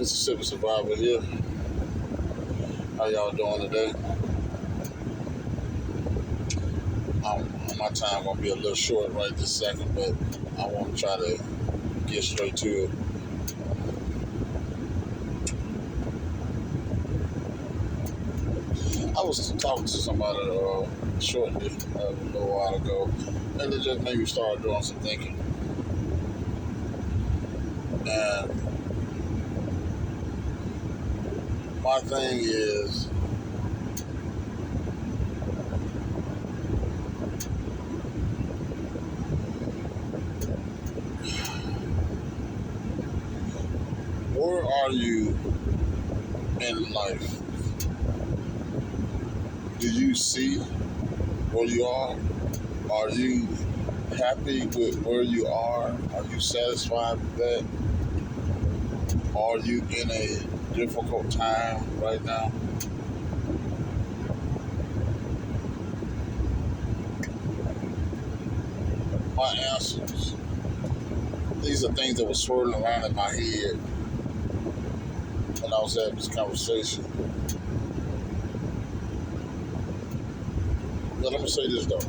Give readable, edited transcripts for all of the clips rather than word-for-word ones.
Mississippi Survivor here. How y'all doing today? My time gonna be a little short right this second, but I want to try to get straight to it. I was talking to somebody shortly a little while ago, and it just made me start doing some thinking. And my thing is, where are you in life? Do you see where you are? Are you happy with where you are? Are you satisfied with that? Are you in a difficult time right now? My answers. These are things that were swirling around in my head when I was having this conversation. But let me say this though.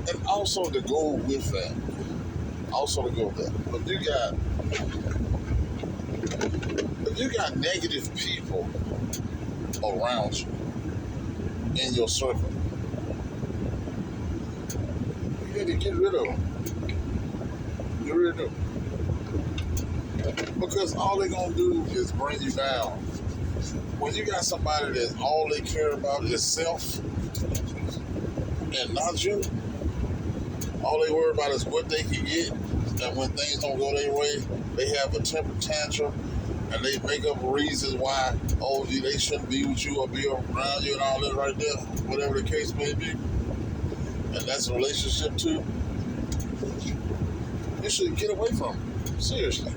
And also to go with that. If you got negative people around you in your circle, you need to get rid of them. Get rid of them. Because all they're going to do is bring you down. When you got somebody that all they care about is self and not you, all they worry about is what they can get, and when things don't go their way, they have a temper tantrum, and they make up reasons why, they shouldn't be with you or be around you and all that right there, whatever the case may be. And that's a relationship too. You should get away from them, seriously.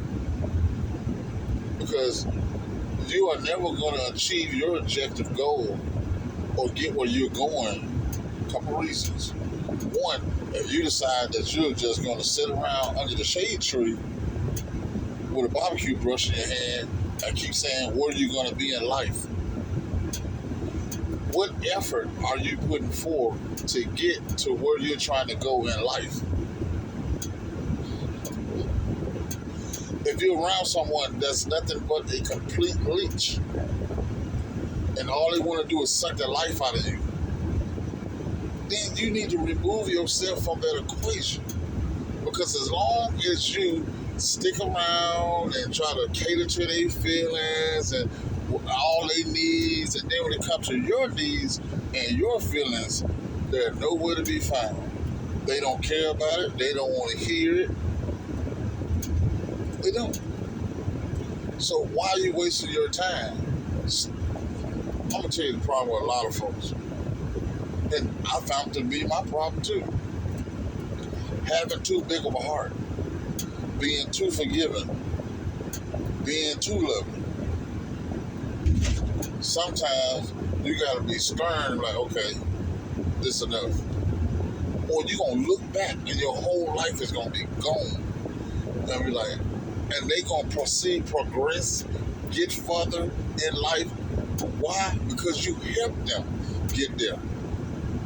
Because you are never going to achieve your objective goal or get where you're going. A couple reasons. One, if you decide that you're just going to sit around under the shade tree with a barbecue brush in your hand and keep saying, where are you going to be in life? What effort are you putting forth to get to where you're trying to go in life? If you're around someone that's nothing but a complete leech and all they want to do is suck the life out of you, then you need to remove yourself from that equation. Because as long as you stick around and try to cater to their feelings and all their needs, and then when it comes to your needs and your feelings, they're nowhere to be found. They don't care about it. They don't want to hear it. They don't. So why are you wasting your time? I'm going to tell you the problem with a lot of folks. And I found it to be my problem too. Having too big of a heart. Being too forgiving. Being too loving. Sometimes you got to be stern, like, okay, this enough. Or you're going to look back and your whole life is going to be gone. And be like, and they going to progress, get further in life. Why? Because you helped them get there.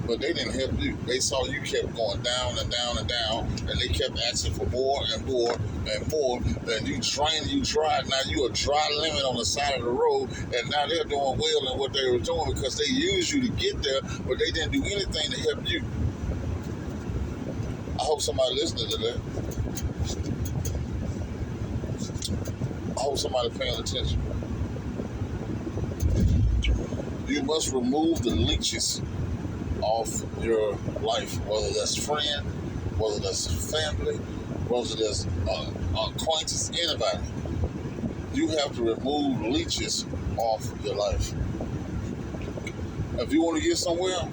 But they didn't help you. They saw you kept going down and down and down, and they kept asking for more and more and more. And you drained, you dried. Now you a dry lemon on the side of the road, and now they're doing well in what they were doing because they used you to get there, but they didn't do anything to help you. I hope somebody listening to that. I hope somebody paying attention. You must remove the leeches off your life, whether that's friend, whether that's family, whether that's acquaintance, anybody. You have to remove leeches off your life. If you want to get somewhere,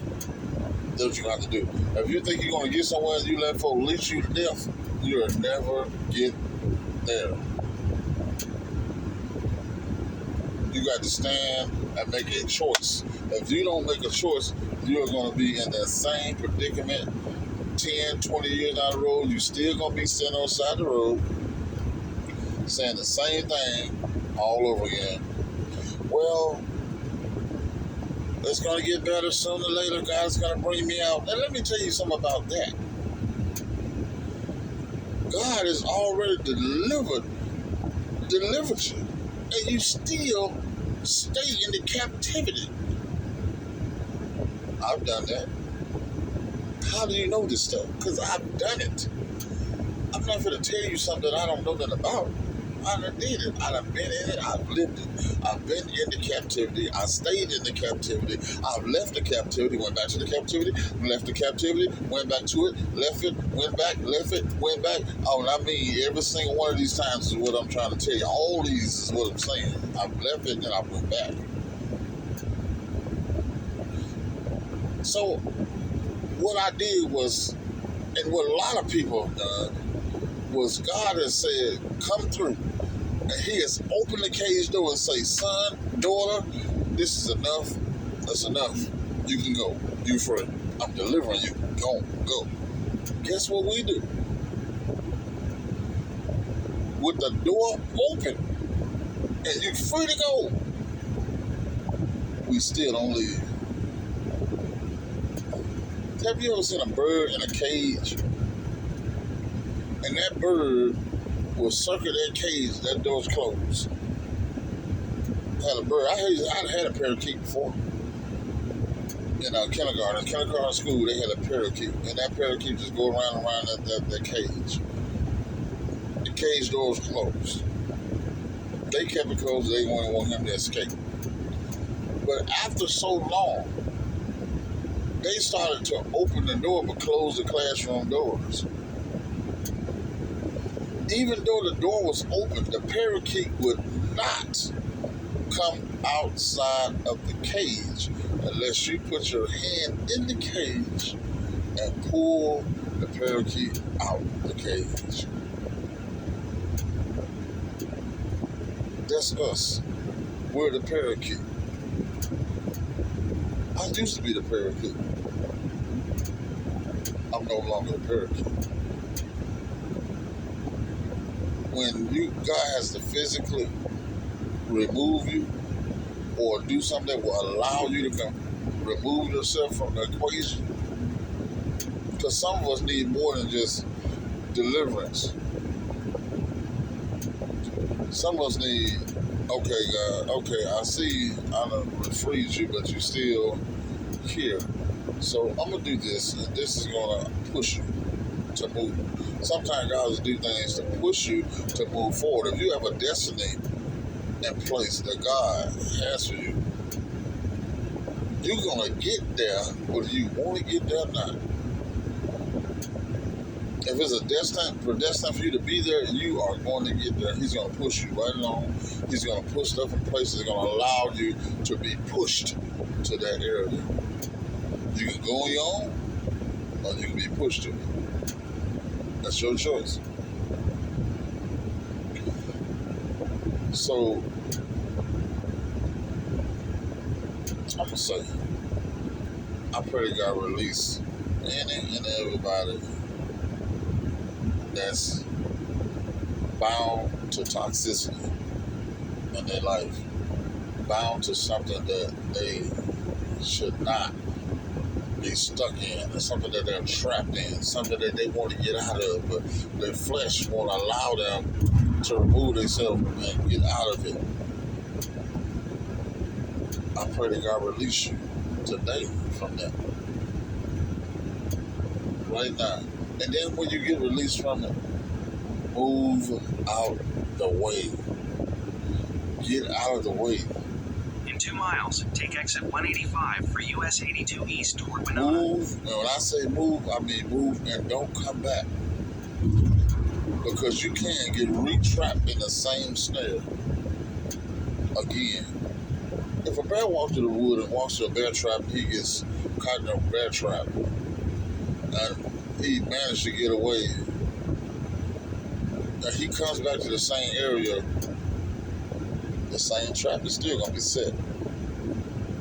that's what you have to do. If you think you're going to get somewhere and you let folks leech you to death, you'll never get there. You got to stand and make a choice. If you don't make a choice, you're going to be in that same predicament 10, 20 years down the road, you still gonna be sitting on the side of the road saying the same thing all over again. Well, it's gonna get better sooner or later. God's gonna bring me out. And let me tell you something about that. God has already delivered you, and you still stay in the captivity. I've done that. How do you know this stuff? Because I've done it. I'm not going to tell you something that I don't know nothing about. I done did it. I done been in it. I've lived it. I've been in the captivity. I stayed in the captivity. I've left the captivity, went back to the captivity, left the captivity, went back to it, left it, went back, left it, went back. Oh, and I mean, every single one of these times is what I'm trying to tell you. All these is what I'm saying. I've left it and I went back. So, what I did was, and what a lot of people have done, was God has said, come through. And he has opened the cage door and say, son, daughter, this is enough. That's enough. You can go. You free. I'm delivering you. Go. Guess what we do? With the door open and you're free to go, we still don't leave. Have you ever seen a bird in a cage? And that bird will circle that cage, that door's closed. I had a bird. I'd had a parakeet before. In kindergarten school, they had a parakeet. And that parakeet just go around that cage. The cage door was closed. They kept it closed. They didn't want him to escape. But after so long, they started to open the door but close the classroom doors. Even though the door was open, the parakeet would not come outside of the cage unless you put your hand in the cage and pull the parakeet out the cage. That's us. We're the parakeet. I used to be the parakeet. I'm no longer a parakeet. When God has to physically remove you or do something that will allow you to remove yourself from the equation, because some of us need more than just deliverance. Some of us need, okay, God, okay, I see I done freed you, but you still here. So I'm going to do this, and this is going to push you to move. Sometimes God will do things to push you to move forward. If you have a destiny in place that God has for you, you're going to get there whether you want to get there or not. If it's predestined for you to be there, you are going to get there. He's going to push you right along. He's going to put stuff in place that's going to allow you to be pushed to that area. You can go on your own, or you can be pushed to it. That's your choice. So, I'm going to say, I pray God release any and everybody that's bound to toxicity in their life, bound to something that they should not be stuck in, or something that they're trapped in, something that they want to get out of, but their flesh won't allow them to remove themselves and get out of it. I pray that God release you today from that. Right now. And then when you get released from it, move out the way. Get out of the way. In 2 miles, take exit 185 for US 82 East toward Winona. Move. And when I say move, I mean move and don't come back. Because you can get re-trapped in the same snare again. If a bear walks through the wood and walks to a bear trap, he gets caught in a bear trap. And he managed to get away. And he comes back to the same area, the same trap is still going to be set.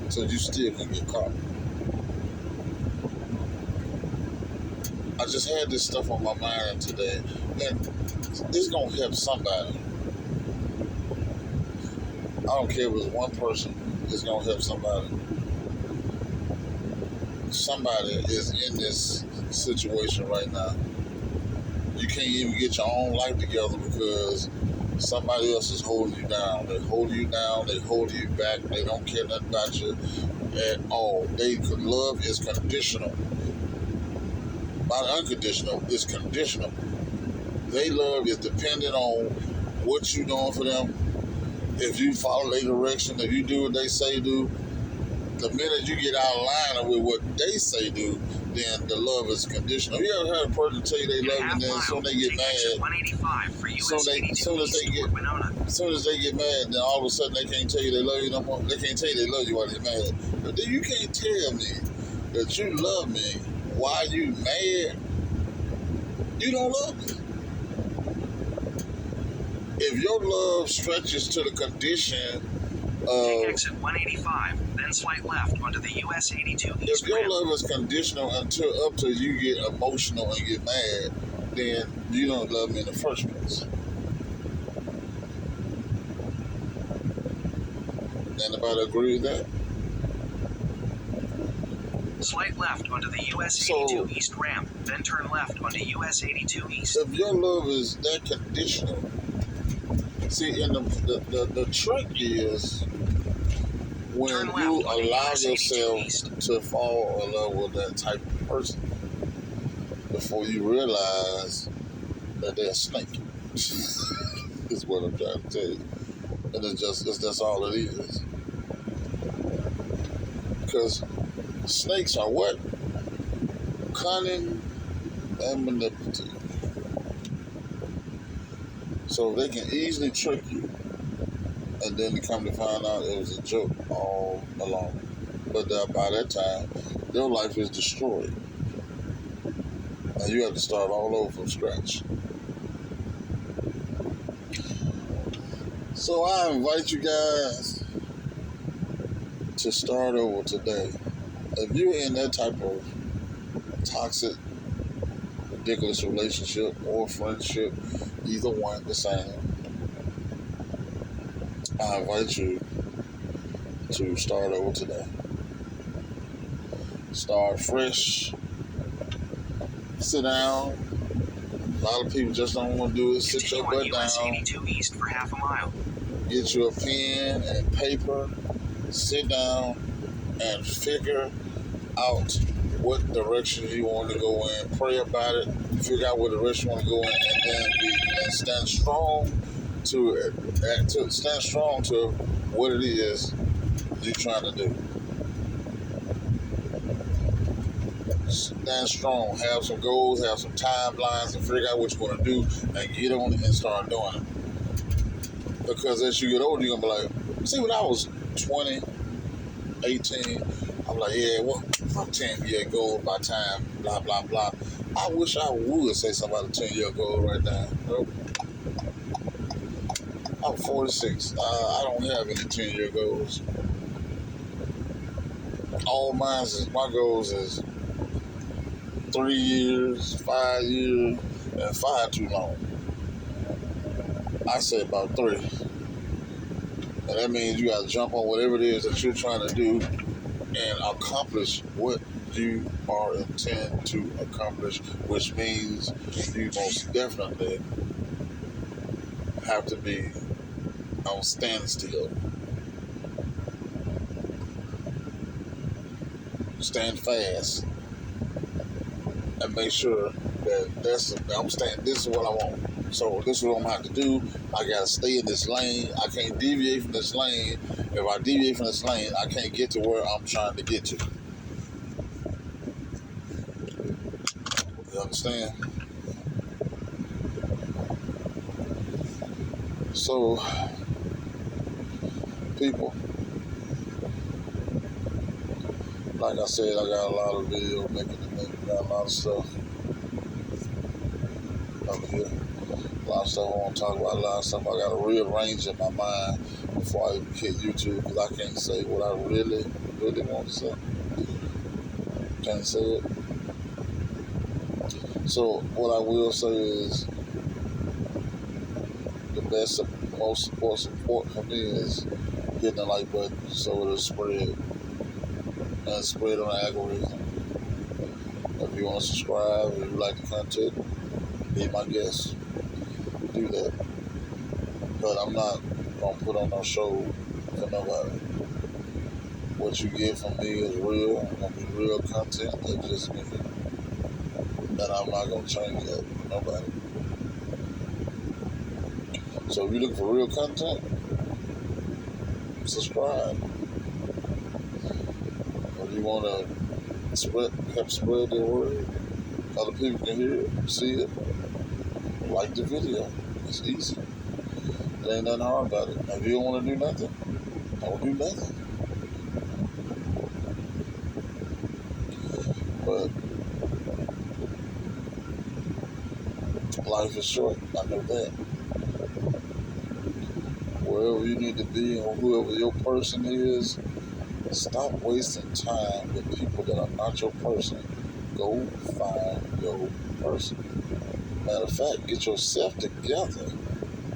So you still going to get caught. I just had this stuff on my mind today, and it's gonna help somebody. I don't care if it's one person, it's gonna help somebody. Somebody is in this situation right now. You can't even get your own life together because somebody else is holding you down. They hold you down, they hold you back, they don't care nothing about you at all. Love is conditional. Not unconditional, it's conditional. They love is dependent on what you're doing for them. If you follow their direction, if you do what they say do, the minute you get out of line with what they say do, then the love is conditional. You ever heard a person tell you they love you, and then as soon as they get mad, as soon as they get mad, then all of a sudden they can't tell you they love you no more. They can't tell you they love you while they're mad. But then you can't tell me that you love me while you mad. You don't love me. If your love stretches to the condition take exit 185, then slight left onto the US 82 East if your ramp. love is conditional up till you get emotional and get mad, then you don't love me in the first place. Anybody agree with that? Slight left onto the US 82 East ramp, then turn left onto US 82 East. If your love is that conditional, see, and the trick is when you allow yourself to fall in love with that type of person before you realize that they're a snake. Is what I'm trying to tell you. And that's all it is. Because snakes are what? Cunning and manipulative. So they can easily trick you, and then you come to find out it was a joke all along. But by that time, your life is destroyed, and you have to start all over from scratch. So I invite you guys to start over today. If you're in that type of toxic, ridiculous relationship or friendship, either one the same, I invite you to start over today. Start fresh. Sit down. A lot of people just don't want to do it. Sit your butt down. US 82 East for half a mile. Get you a pen and paper. Sit down and figure out what direction you want to go in. Pray about it. Figure out what direction you want to go in, and then stand strong to it. Stand strong to what it is you're trying to do. Stand strong. Have some goals. Have some timelines, and figure out what you want to do, and get on it and start doing it. Because as you get older, you're gonna be like, see, when I was 20, 18, I'm like, yeah, well, I'm 10-year goal by time, blah, blah, blah. I wish I would say something about a 10-year goal right now. I'm 46. I don't have any 10-year goals. All my goals is 3 years, 5 years, and 5 too long. I say about 3. And that means you got to jump on whatever it is that you're trying to do and accomplish what you are intended to accomplish, which means you most definitely have to be on standstill. Stand fast and make sure that this is what I want. So this is what I'm going to have to do. I got to stay in this lane. I can't deviate from this lane. If I deviate from this lane, I can't get to where I'm trying to get to. You understand? So, people, like I said, I got a lot of video making got a lot of stuff over here. A lot of stuff I want to talk about, a lot of stuff I got to rearrange in my mind before I even hit YouTube, because I can't say what I really, really want to say. Can't say it. So what I will say is the best, most important for me is hitting the like button so it'll spread and spread on the algorithm. If you want to subscribe, if you like the content, be my guest. Do that. But I'm not gonna put on no show for nobody. What you get from me is real. It's gonna be real content that's just me. And I'm not gonna change that for nobody. So if you look for real content, subscribe. If you wanna help spread the word, other people can hear it, see it, like the video. It's easy. There ain't nothing hard about it. If you don't wanna do nothing, don't do nothing. But life is short, I know that. Wherever you need to be and whoever your person is, stop wasting time with people that are not your person. Go find your person. Matter of fact, get yourself together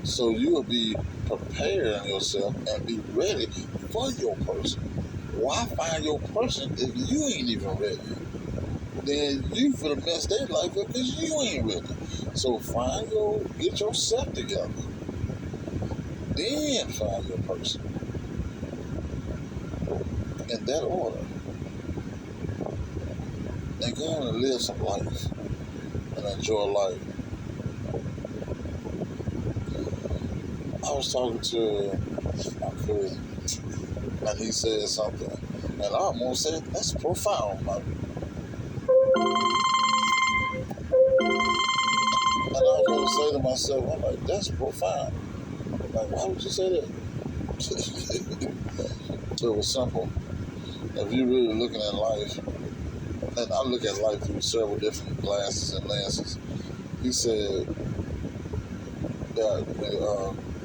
so you will be preparing yourself and be ready for your person. Why find your person if you ain't even ready? Then you for the mess their life up because you ain't ready. So get yourself together. Then find your person. In that order. And go on and live some life and enjoy life. I was talking to my cousin and he said something and I almost said, that's profound, man. And I was going to say to myself, I'm like, that's profound. I'm like, why would you say that? It was simple. If you're really looking at life, and I look at life through several different glasses and lenses, he said,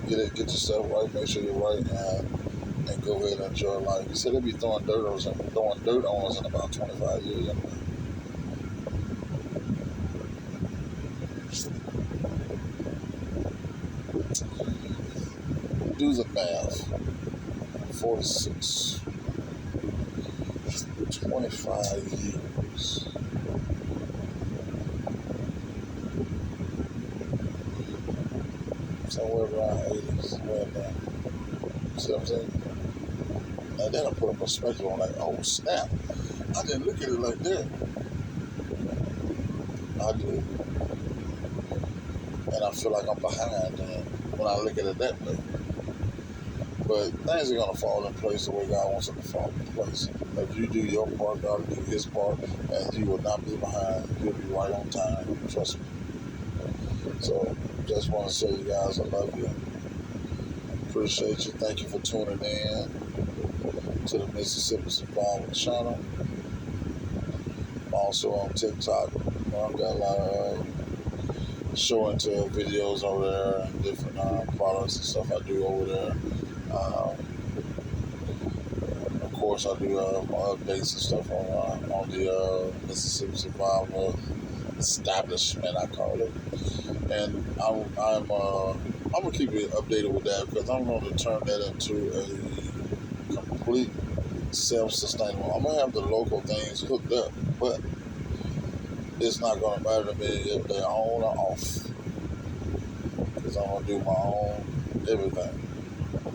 get yourself right, make sure you're right, and go ahead and enjoy life. He said they'll be throwing dirt on us in about 25 years anyway. Do the math. 46. 25 years. Somewhere around 80, somewhere around. See what I'm saying? And then I put a perspective on like, oh snap. I didn't look at it like that. I do. And I feel like I'm behind when I look at it that way. But things are going to fall in place the way God wants them to fall in place. If you do your part, God will do his part, and you will not be behind. You'll be right on time. Trust me. So, just want to say, you guys, I love you. Appreciate you. Thank you for tuning in to the Mississippi Survival Channel. I'm also on TikTok. I've got a lot of show and tell videos over there and different products and stuff I do over there. Of course, I do updates and stuff on the Mississippi Survival Establishment, I call it. And I'm gonna keep it updated with that because I'm going to turn that into a complete self-sustainable. I'm gonna have the local things hooked up, but it's not gonna matter to me if they're on or off because I'm gonna do my own everything.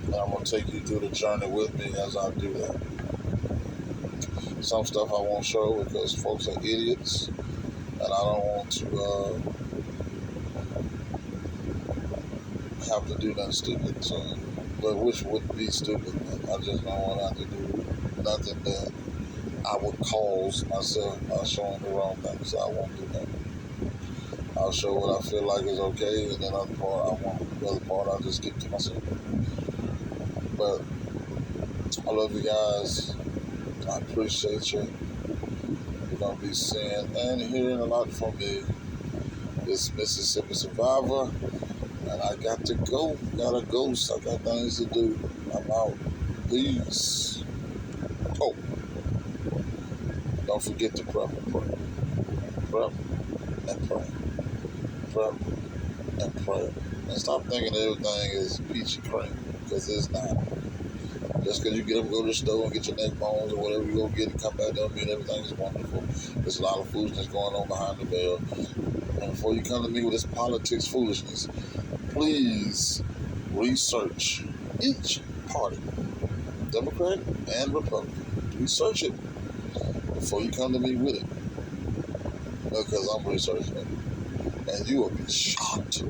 And I'm going to take you through the journey with me as I do that. Some stuff I won't show because folks are idiots, and I don't want to have to do nothing stupid. So, but which would be stupid. I just don't want to do nothing that I would cause myself by showing the wrong thing. So I won't do that. I'll show what I feel like is okay, and then the other part I won't. The other part I'll just keep to myself. But I love you guys. I appreciate you. You're going to be seeing and hearing a lot from me. This Mississippi Survivor. And I got to go. Gotta go. So I got things to do. I'm out. Peace. Oh. Don't forget to prep and pray. Prep and pray. Prep and pray. And stop thinking everything is peachy cream, because it's not. Just because you get up and go to the store and get your neck bones or whatever you go get and come back, don't mean everything is wonderful. There's a lot of foolishness going on behind the veil. And before you come to me with this politics foolishness, please research each party, Democrat and Republican. Research it before you come to me with it, because I'm researching it. And you will be shocked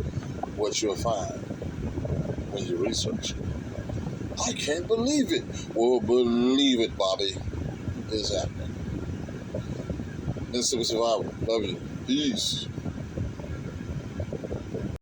what you'll find when you research it. I can't believe it. Well, believe it, Bobby. It's happening. Mississippi Survival. Love you. Peace.